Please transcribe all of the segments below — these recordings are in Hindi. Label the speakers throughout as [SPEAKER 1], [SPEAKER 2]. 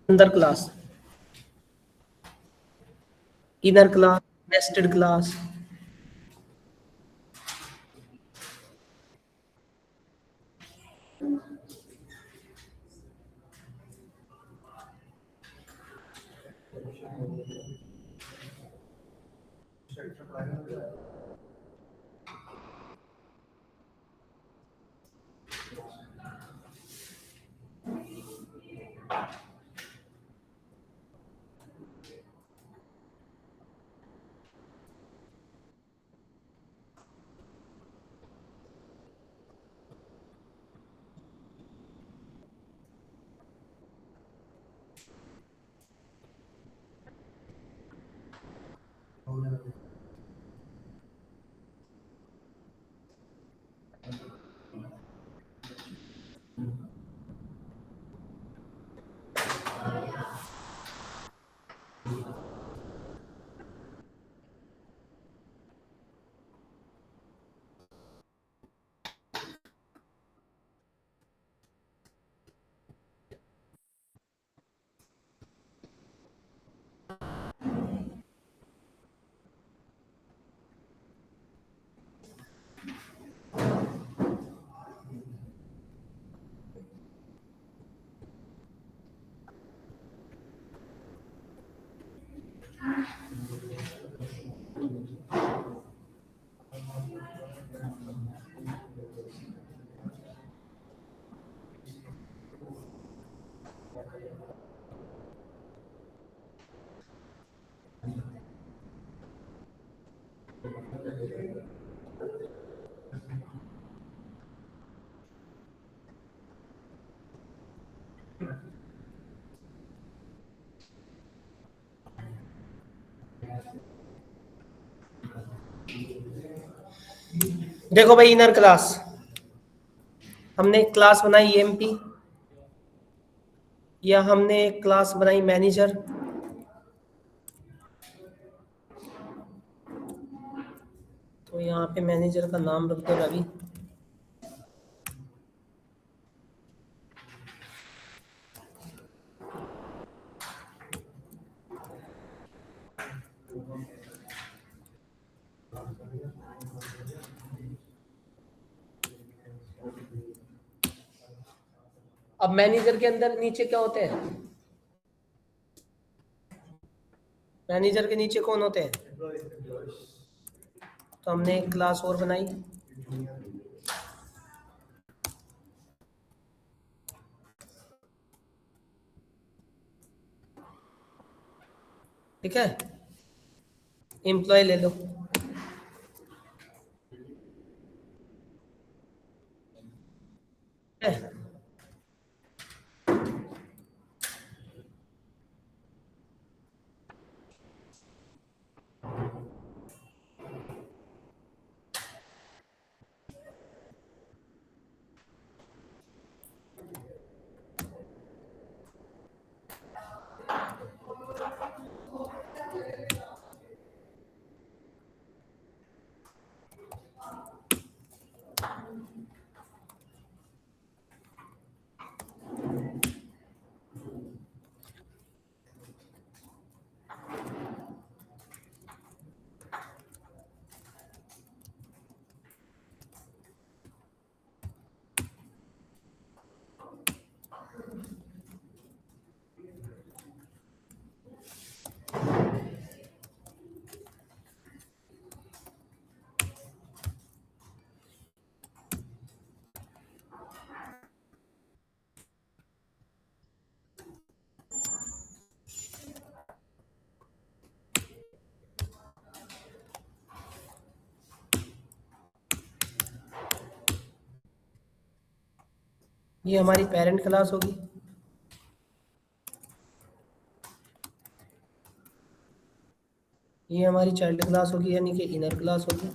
[SPEAKER 1] अंदर class, inner class, nested class. देखो भाई, इनर क्लास हमने एक क्लास बनाई एमपी, या हमने एक क्लास बनाई मैनेजर। तो यहाँ पे मैनेजर का नाम रख दो रवि। अब मैनेजर के अंदर नीचे क्या होते हैं? मैनेजर के नीचे कौन होते हैं? तो हमने एक क्लास और बनाई, ठीक है। एम्प्लॉय ले लो, ठीक है। ये हमारी पेरेंट क्लास होगी, ये हमारी चाइल्ड क्लास होगी, यानी कि इनर क्लास होगी।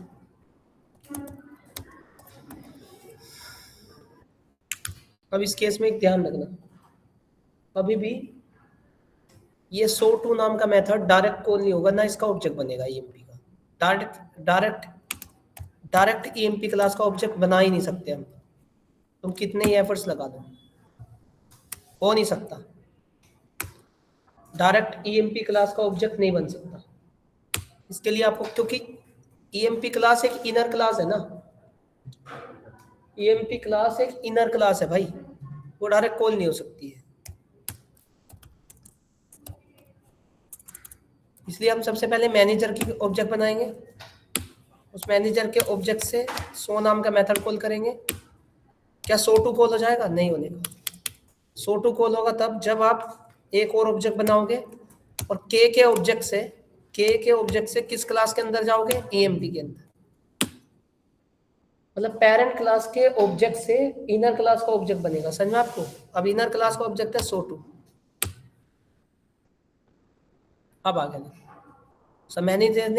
[SPEAKER 1] अब इस केस में एक ध्यान रखना, अभी भी ये सो टू नाम का मेथड डायरेक्ट कॉल नहीं होगा, ना इसका ऑब्जेक्ट बनेगा ईएमपी का। डायरेक्ट ईएमपी क्लास का ऑब्जेक्ट बना ही नहीं सकते हम, तुम कितने ही एफर्ट्स लगा दो, हो नहीं सकता। डायरेक्ट ईएमपी क्लास का ऑब्जेक्ट नहीं बन सकता। इसके लिए आपको, क्योंकि ईएमपी क्लास एक इनर क्लास है ना, ईएमपी क्लास एक इनर क्लास है भाई, वो डायरेक्ट कॉल नहीं हो सकती है। इसलिए हम सबसे पहले मैनेजर की ऑब्जेक्ट बनाएंगे, उस मैनेजर के ऑब्जेक्ट से सो नाम का मेथड कॉल करेंगे। क्या सो टू कॉल हो जाएगा? नहीं होने का। सो टू कॉल होगा तब जब आप एक और ऑब्जेक्ट बनाओगे और के के ऑब्जेक्ट से किस क्लास के अंदर जाओगे? ईएमपी के अंदर। मतलब पेरेंट क्लास के ऑब्जेक्ट से इनर क्लास का ऑब्जेक्ट बनेगा, समझ में आपको? अब इनर क्लास का ऑब्जेक्ट है सो टू। अब आ गया। So manager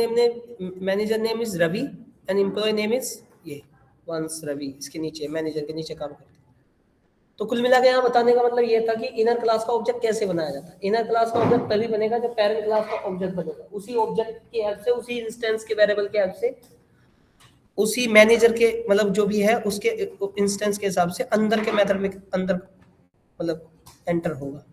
[SPEAKER 1] name is Ravi and employ name is ये वंस रवि। इसके नीचे मैनेजर के नीचे काम करते हैं। तो कुल मिला के यहाँ बताने का मतलब ये था कि इनर क्लास का ऑब्जेक्ट कैसे बनाया जाता है। इनर क्लास का ऑब्जेक्ट तभी बनेगा जब पेरेंट क्लास का ऑब्जेक्ट बनेगा, उसी ऑब्जेक्ट की हेल्प से, उसी इंस्टेंस के वेरिएबल के हेल्प से, उसी मैनेजर के मतलब जो भी है उसके इंस्टेंस के हिसाब से अंदर के मेथड में अंदर मतलब एंटर होगा।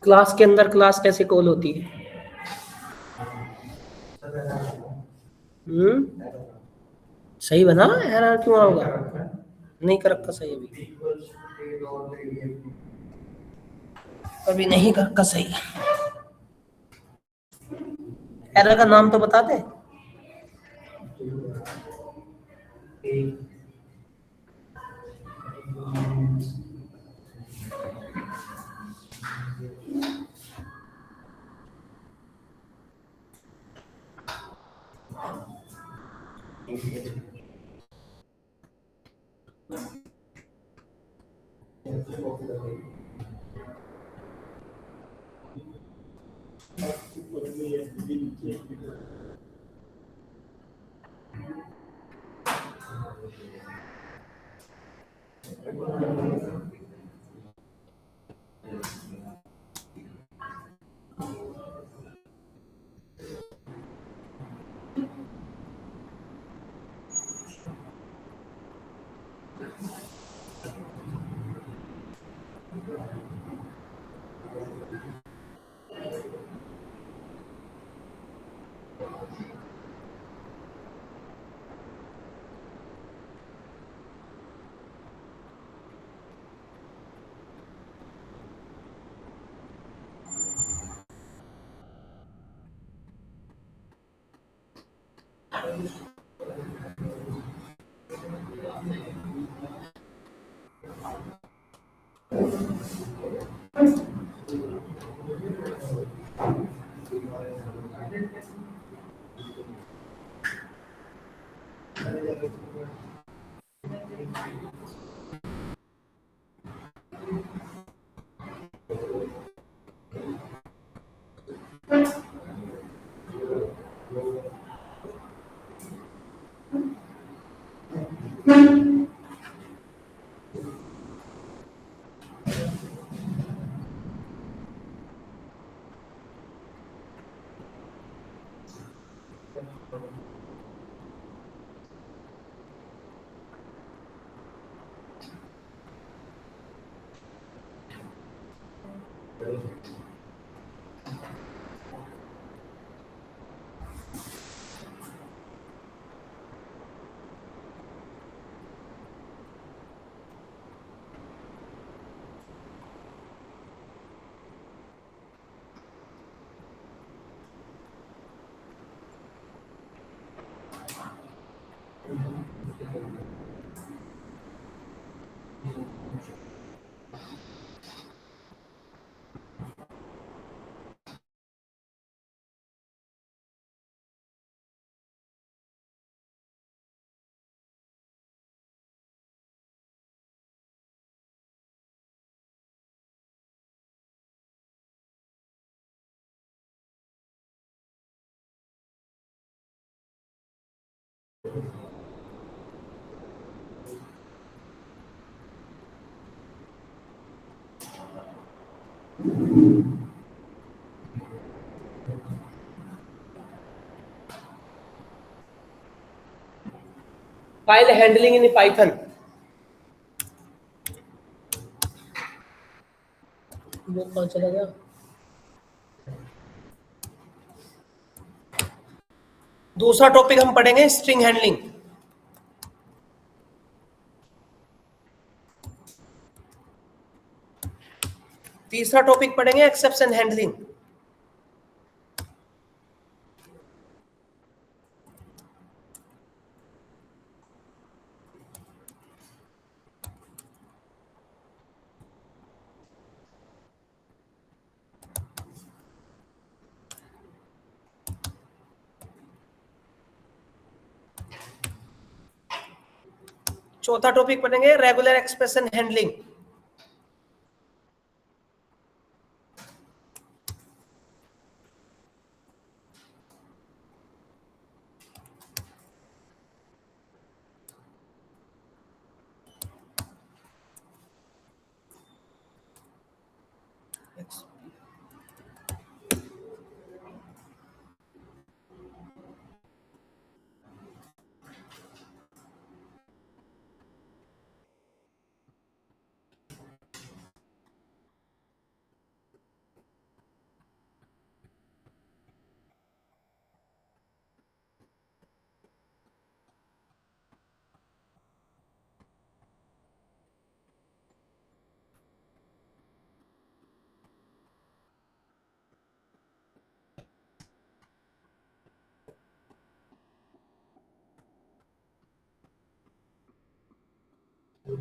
[SPEAKER 1] क्लास के अंदर क्लास कैसे कॉल होती है? सही बना, एरर क्यों होगा? नहीं कर रखा सही अभी नहीं कर रखा सही। एरर का नाम तो बता दे। File handling in Python. वो कहाँ चला गया? दूसरा टॉपिक हम पढ़ेंगे स्ट्रिंग हैंडलिंग। तीसरा टॉपिक पढ़ेंगे एक्सेप्शन हैंडलिंग। चौथा टॉपिक पढ़ेंगे रेगुलर एक्सप्रेशन हैंडलिंग। 4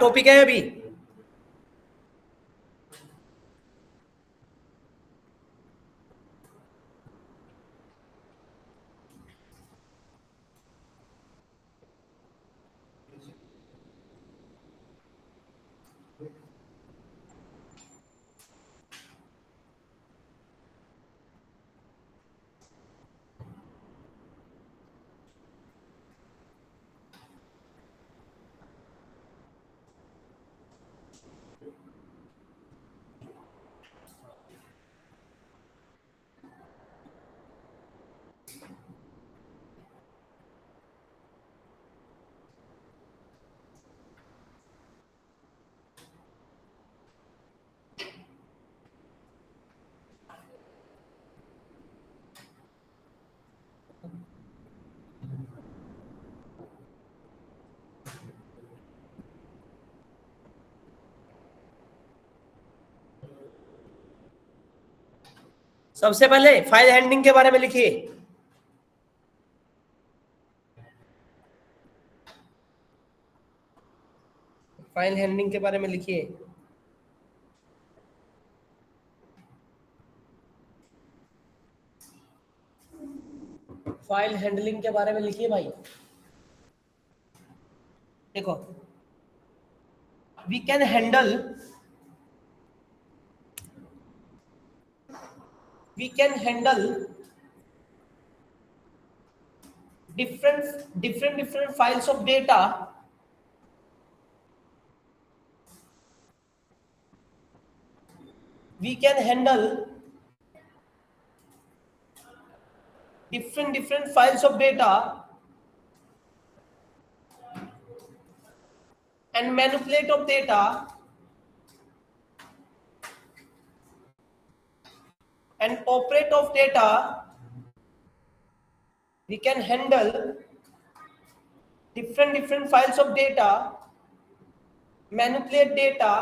[SPEAKER 1] टॉपिक है अभी। सबसे पहले फाइल हैंडलिंग के बारे में लिखिए। फाइल हैंडलिंग के बारे में लिखिए। फाइल हैंडलिंग के बारे में लिखिए भाई। देखो, we can handle different files of data we can handle different files of data and manipulate of data and operate of data. We can handle different files of data, manipulate data,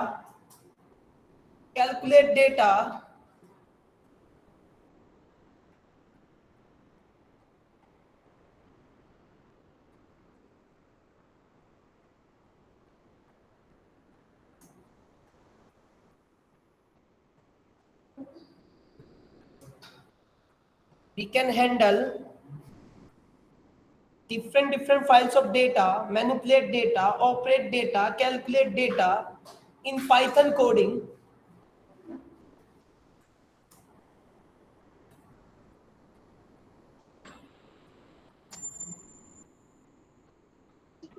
[SPEAKER 1] calculate data, we can handle different files of data, manipulate data, operate data, calculate data in Python coding.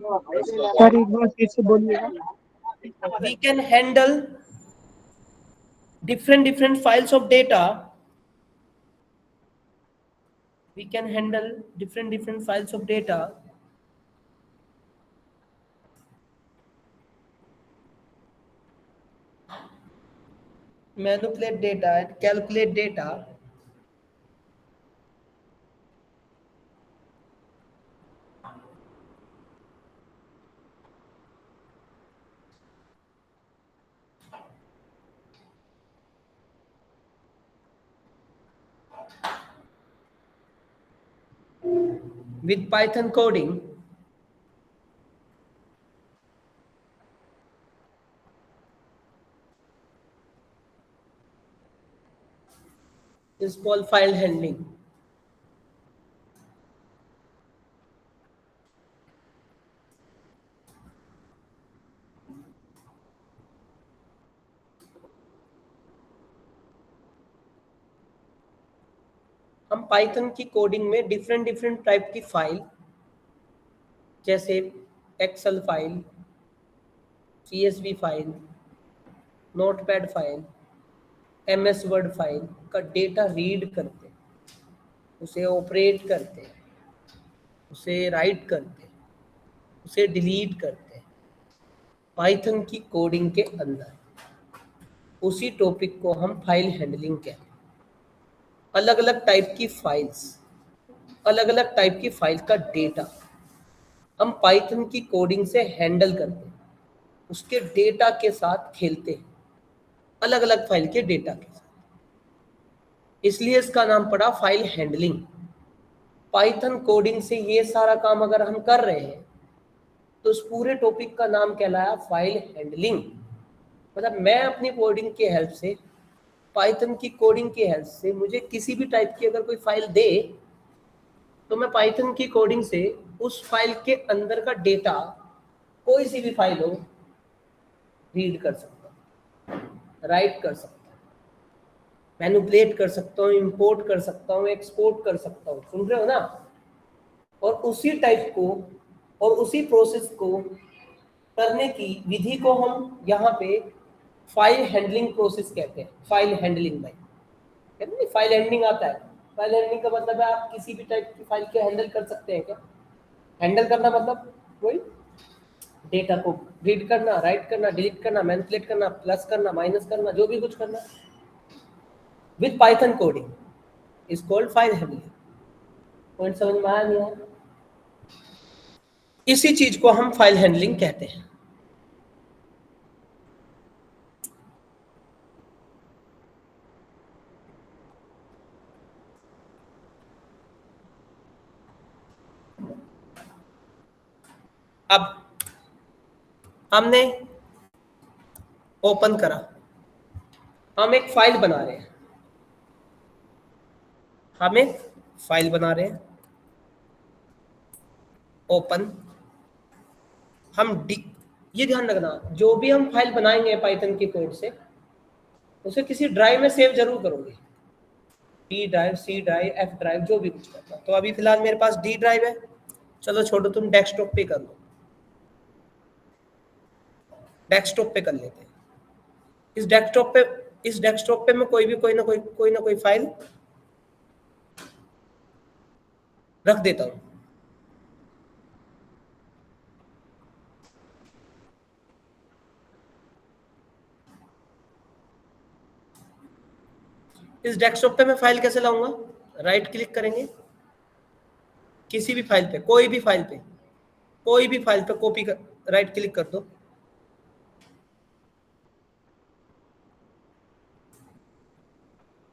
[SPEAKER 2] Sir एक बार फिर से बोलिएगा।
[SPEAKER 1] We can handle different files of data. We can handle different files of data manipulate data and calculate data with Python coding. Is called file handling. हम पाइथन की कोडिंग में डिफरेंट टाइप की फाइल जैसे Excel file, CSV file, Notepad file, MS Word file का डेटा रीड करते हैं, उसे ऑपरेट करते हैं, उसे राइट करते हैं, उसे डिलीट करते हैं पाइथन की कोडिंग के अंदर। उसी टॉपिक को हम फाइल हैंडलिंग कहते हैं। अलग अलग टाइप की फाइल्स अलग अलग टाइप की फाइल का डेटा हम पाइथन की कोडिंग से हैंडल करते हैं, उसके डेटा के साथ खेलते हैं, अलग अलग फाइल के डेटा के साथ, इसलिए इसका नाम पड़ा फाइल हैंडलिंग। पाइथन कोडिंग से ये सारा काम अगर हम कर रहे हैं तो उस पूरे टॉपिक का नाम कहलाया फाइल हैंडलिंग। मतलब मैं अपनी कोडिंग की हेल्प से, पाइथन की कोडिंग की हेल्प से मुझे किसी भी टाइप की अगर कोई फाइल दे तो मैं पाइथन की कोडिंग से उस फाइल के अंदर का डेटा, कोई सी भी फाइल हो, रीड कर सकता हूँ, राइट कर सकता हूँ, मैनिपुलेट कर सकता हूँ, इंपोर्ट कर सकता हूँ, एक्सपोर्ट कर सकता हूँ। सुन रहे हो ना? और उसी टाइप को और उसी प्रोसेस को करने की विधि को हम यहाँ पे फाइल हैंडलिंग प्रोसेस कहते हैं। फाइल हैंडलिंग भाई, कहते हैं फाइल हैंडलिंग आता है। फाइल हैंडलिंग का मतलब है आप किसी भी टाइप की फाइल को हैंडल कर सकते हैं। क्या हैंडल करना मतलब? वही डेटा को रीड करना, राइट करना, डिलीट करना, मैनिपुलेट करना, प्लस करना, माइनस करना, जो भी कुछ करना with Python coding is called file handling. Point समझ में आया नहीं आया? इसी चीज को हम फाइल हैंडलिंग कहते हैं। अब हमने ओपन करा, हम एक फाइल बना रहे हैं, हम एक फाइल बना रहे हैं, ओपन। ये ध्यान रखना, जो भी हम फाइल बनाएंगे पाइथन की कोड से, उसे किसी ड्राइव में सेव जरूर करोगे। D drive, C drive, F drive, जो भी कुछ करना। तो अभी फिलहाल मेरे पास डी ड्राइव है, चलो छोड़ो, तुम डेस्कटॉप पे कर लो, डेस्कटॉप पे कर लेते हैं। इस डेस्कटॉप पे मैं कोई ना कोई फाइल रख देता हूं। इस डेस्कटॉप पे मैं फाइल कैसे लाऊंगा? राइट क्लिक करेंगे, किसी भी फाइल पे, कोई भी फाइल पे कॉपी कर, राइट क्लिक कर दो,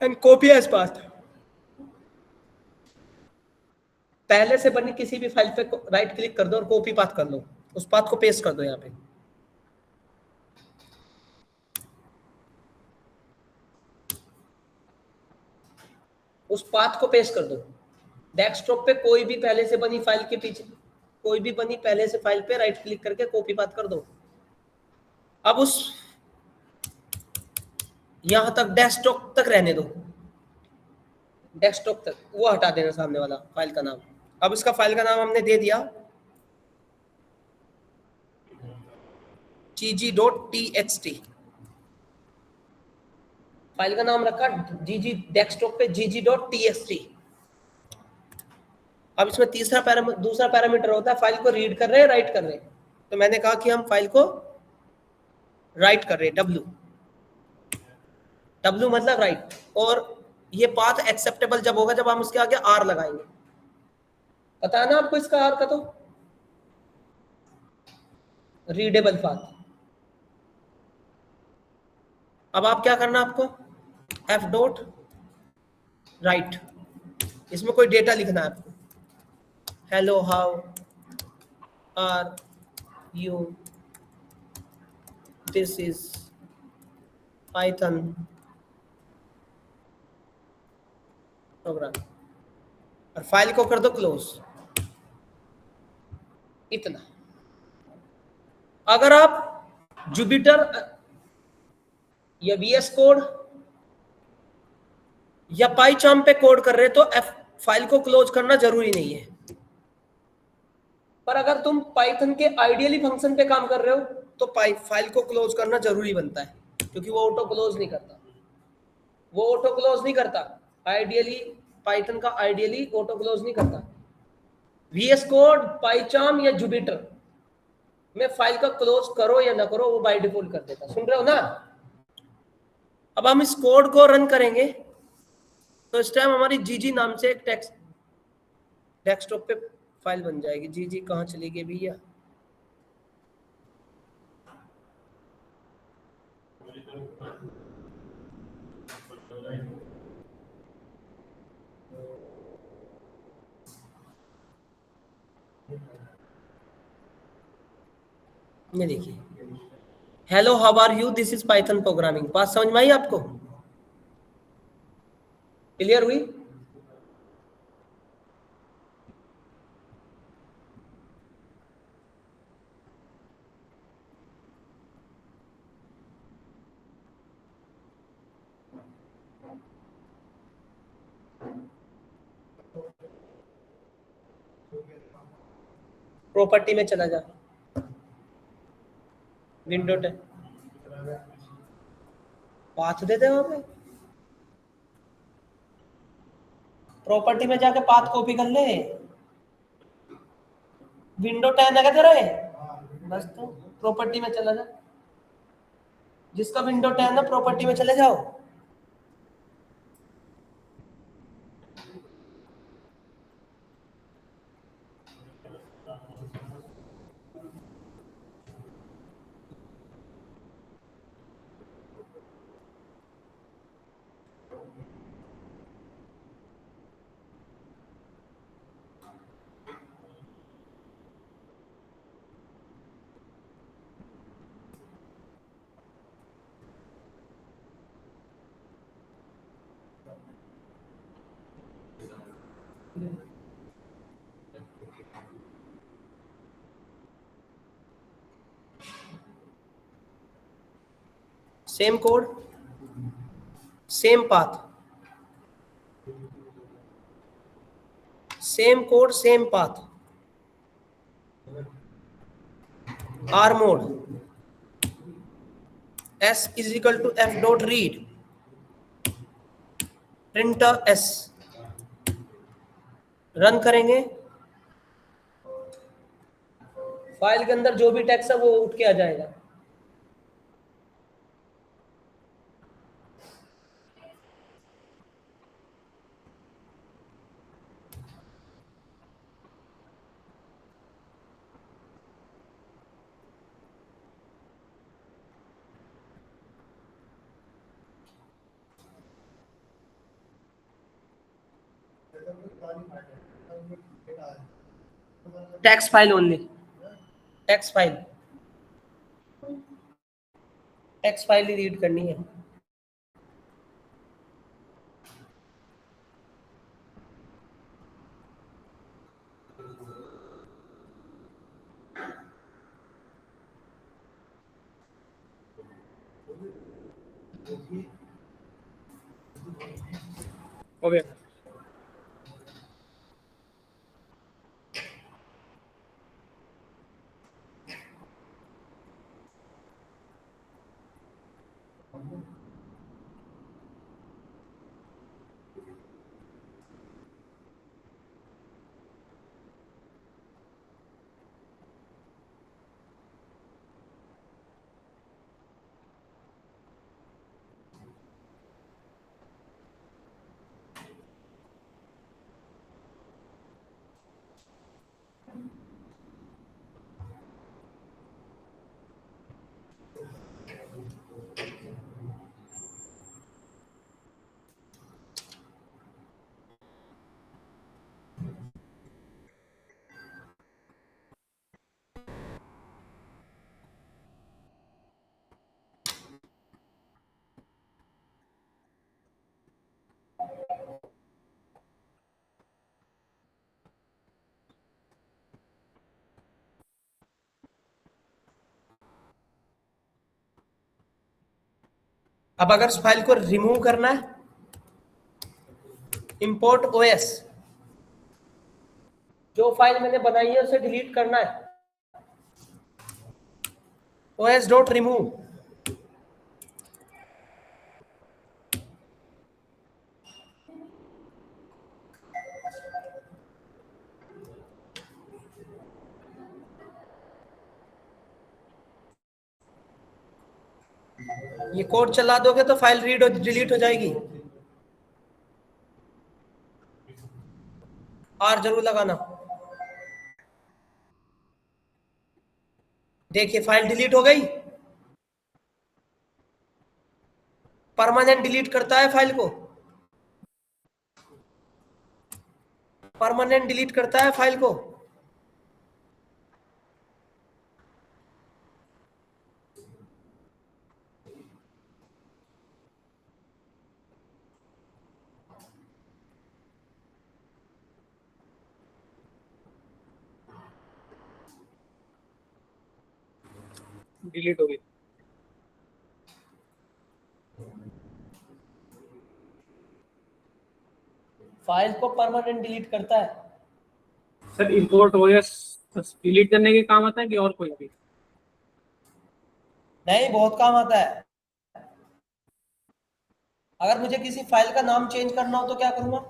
[SPEAKER 1] एंड कॉपी एज पाथ। पहले से बनी किसी भी फाइल पे राइट क्लिक कर दो और कॉपी पाथ कर लो, उस पाथ को पेस्ट कर दो यहाँ पे। उस पाथ को पेस्ट कर दो। डेस्कटॉप पे कोई भी पहले से बनी फाइल के पीछे, कोई भी बनी पहले से फाइल पे राइट क्लिक करके कॉपी पाथ कर दो। अब उस यहां तक डेस्कटॉप तक रहने दो, डेस्कटॉप तक वो हटा देना सामने वाला फाइल का नाम। अब इसका फाइल का नाम हमने दे दिया gg.txt, फाइल का नाम रखा gg, डेस्कटॉप पे gg.txt। अब इसमें दूसरा पैरामीटर होता है, फाइल को रीड कर रहे हैं, राइट कर रहे हैं। तो मैंने कहा कि हम फाइल को राइट कर रहे हैं, w मतलब राइट। और ये पाथ एक्सेप्टेबल जब होगा जब हम उसके आगे r लगाएंगे। पता है ना आपको इसका r का? तो रीडेबल पाथ। अब आप क्या करना, आपको f.write, इसमें कोई डेटा लिखना है आपको। Hello, how are you, this is Python program, और फाइल को कर दो क्लोज। इतना। अगर आप जुपिटर या VS कोड या पाइचार्म पे कोड कर रहे हैं तो फाइल को क्लोज करना जरूरी नहीं है। पर अगर तुम पाइथन के आइडियली फंक्शन पे काम कर रहे हो तो फाइल को क्लोज करना जरूरी बनता है, क्योंकि वो ऑटो क्लोज नहीं करता। आइडियली पाइथन का आइडियली ऑटो क्लोज नहीं करता। VS कोड, पाइचार्म या जुपिटर में फाइल का क्लोज करो या ना करो, वो बाय डिफॉल्ट कर देता। सुन रहे हो ना? अब हम इस कोड को रन करेंगे तो इस टाइम हमारी जीजी नाम से एक टेक्स्ट डेस्कटॉप पे फाइल बन जाएगी। जी जी कहाँ चली गई भैया? ये देखिए, hello how are you, this is Python programming. बात समझ में आई आपको? क्लियर हुई? प्रॉपर्टी में चला जा, विंडो 10 पाथ दे दे वहां पे, प्रॉपर्टी में जाके पाथ कॉपी कर ले। विंडो 10 है क्या तेरा है? बस तो प्रॉपर्टी में चला जा, जिसका विंडो 10 है प्रॉपर्टी में चले जाओ। Same code, same path, same code, same path. Are mode s is equal to f dot read printer s, run करेंगे, फाइल के अंदर जो भी टेक्स्ट है वो उठ के आ जाएगा। Text file only, text file, text file ही रीड करनी है।
[SPEAKER 2] हो गया।
[SPEAKER 1] अब अगर उस फाइल को रिमूव करना है, इंपोर्ट ओएस, जो फाइल मैंने बनाई है उसे डिलीट करना है, ओएस डॉट रिमूव। ये कोड चला दोगे तो फाइल रीड और डिलीट हो जाएगी। आर जरूर लगाना। देखिए फाइल डिलीट हो गई। परमानेंट डिलीट करता है फाइल को, परमानेंट डिलीट करता है फाइल को।
[SPEAKER 2] डिलीट हो गई।
[SPEAKER 1] फाइल को परमानेंट डिलीट करता है।
[SPEAKER 2] सर इंपोर्ट ओएस डिलीट करने के काम आता है कि और कोई भी?
[SPEAKER 1] नहीं, बहुत काम आता है। अगर मुझे किसी फाइल का नाम चेंज करना हो तो क्या करूंगा?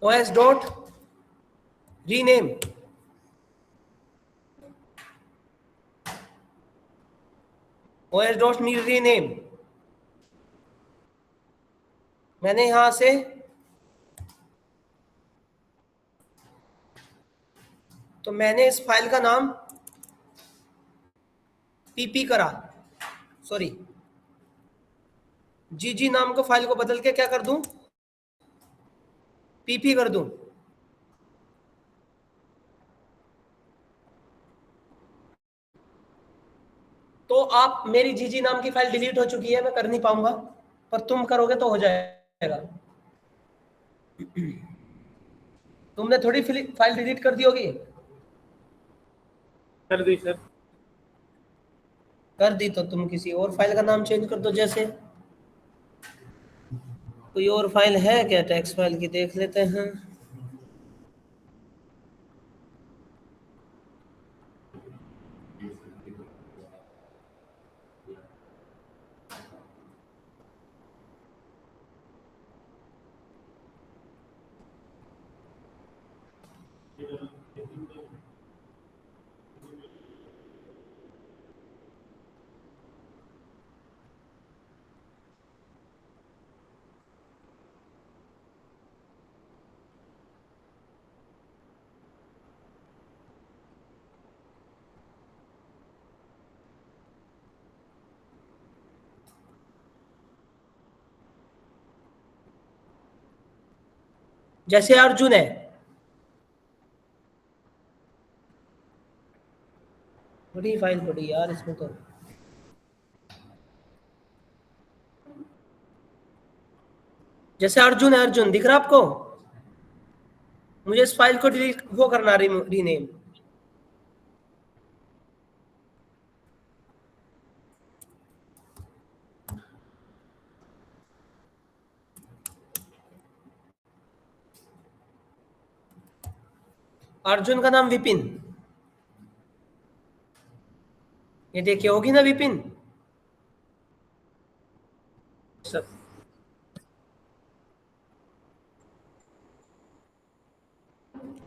[SPEAKER 1] OS dot rename, OS dot rename. मैंने यहां से तो मैंने इस फाइल का नाम पीपी करा, सॉरी जीजी नाम को फाइल को बदल के क्या कर दूं, पीपी कर दूं। तो आप, मेरी जीजी नाम की फाइल डिलीट हो चुकी है, मैं कर नहीं पाऊंगा, पर तुम करोगे तो हो जाएगा। तुमने थोड़ी फाइल डिलीट कर दी होगी।
[SPEAKER 2] कर दी सर।
[SPEAKER 1] कर दी तो तुम किसी और फाइल का नाम चेंज कर दो। जैसे कोई और फाइल है क्या टेक्स्ट फाइल की, देख लेते हैं। जैसे अर्जुन है, बड़ी फाइल बड़ी यार इसमें तो। जैसे अर्जुन है, अर्जुन दिख रहा आपको? मुझे इस फाइल को डिलीट वो करना, रीनेम। अर्जुन का नाम विपिन, ये देखिए होगी ना विपिन। सब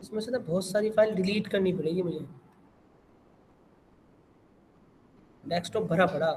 [SPEAKER 1] इसमें से ना बहुत सारी फाइल डिलीट करनी पड़ेगी मुझे, डेस्कटॉप भरा पड़ा।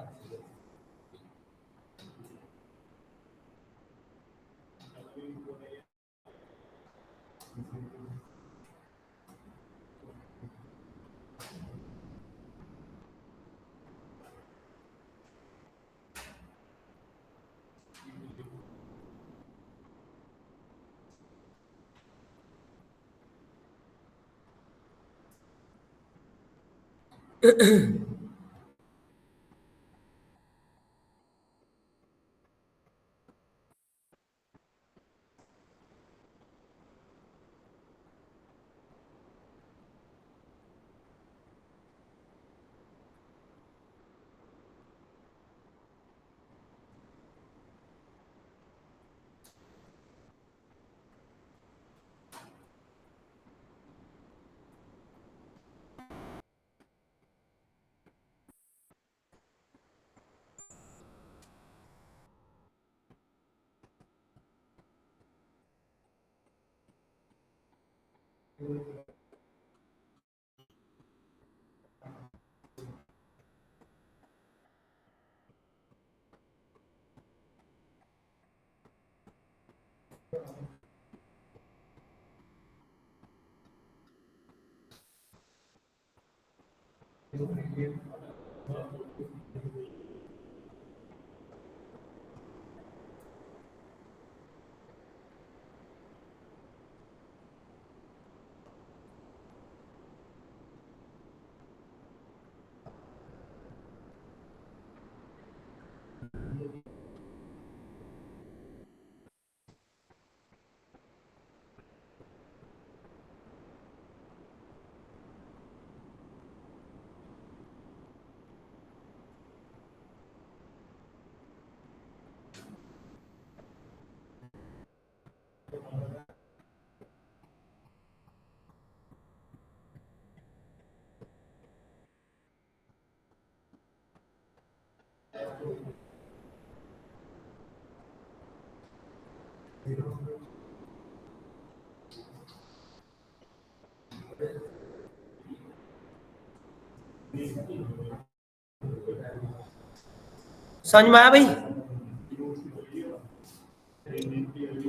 [SPEAKER 1] समझ में आया भाई?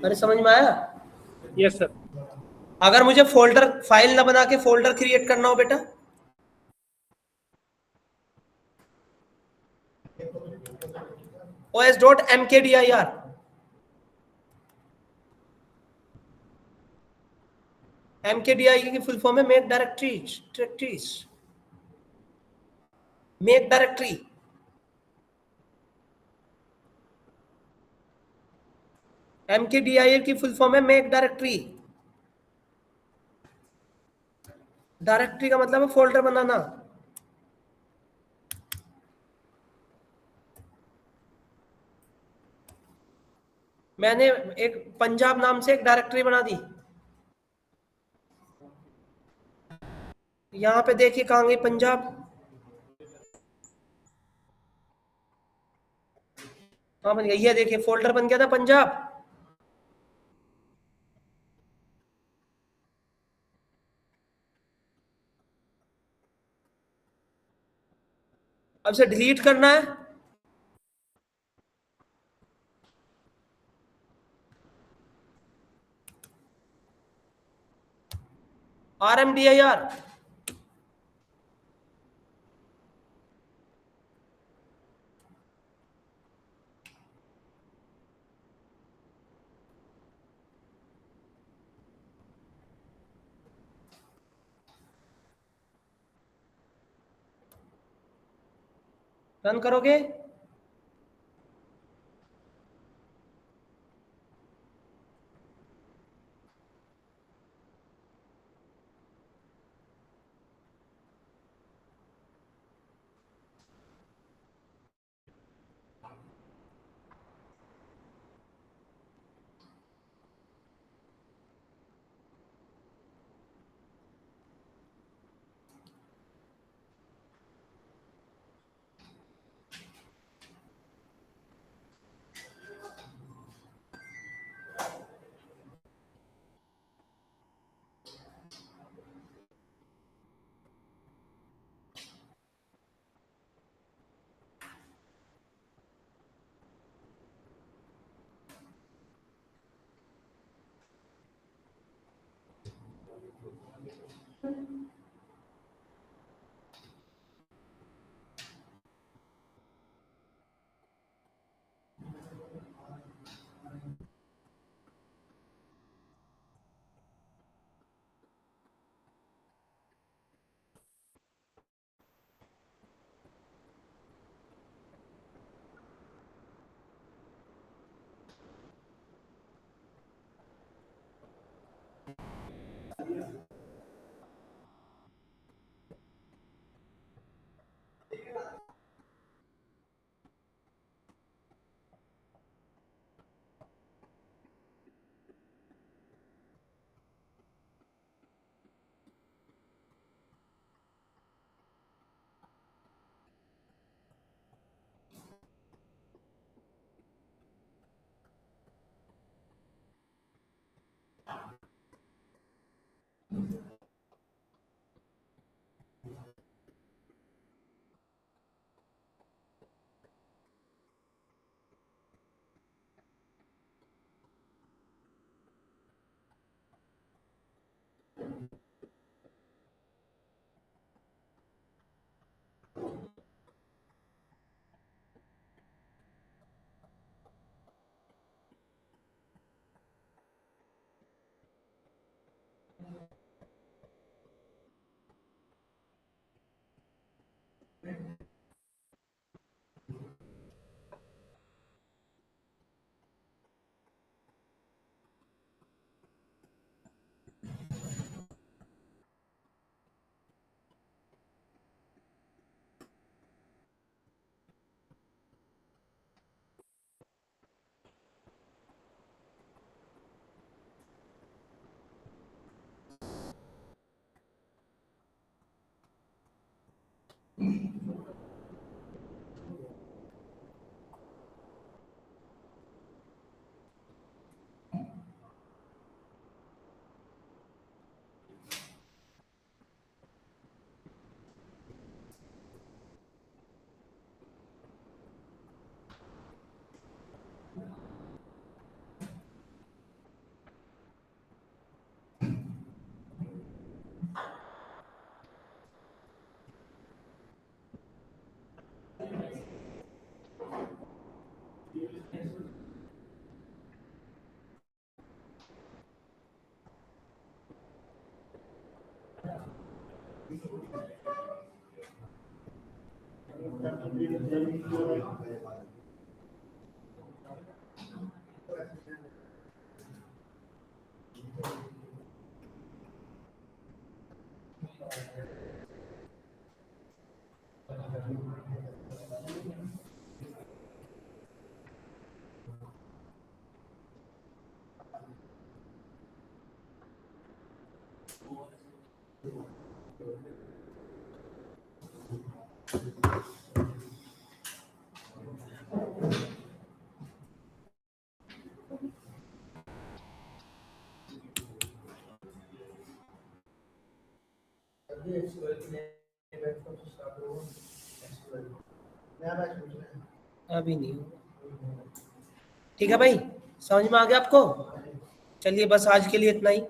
[SPEAKER 1] अरे समझ में आया?
[SPEAKER 2] Yes sir.
[SPEAKER 1] अगर मुझे फोल्डर फाइल ना बना के फोल्डर क्रिएट करना हो बेटा, os.mkdir, mkdir की फुल फॉर्म है make directories, make directory. mkdir की फुल फॉर्म है मेक डायरेक्टरी। डायरेक्टरी का मतलब है फोल्डर बनाना। मैंने एक पंजाब नाम से एक डायरेक्टरी बना दी। यहां पे देखिए कहां गई पंजाब। हाँ बन गया, ये देखिए फोल्डर बन गया था पंजाब। अब से डिलीट करना है, rmdir, रन करोगे। अभी नहीं होगा। ठीक है भाई, समझ में आ गया आपको? चलिए बस आज के लिए इतना ही।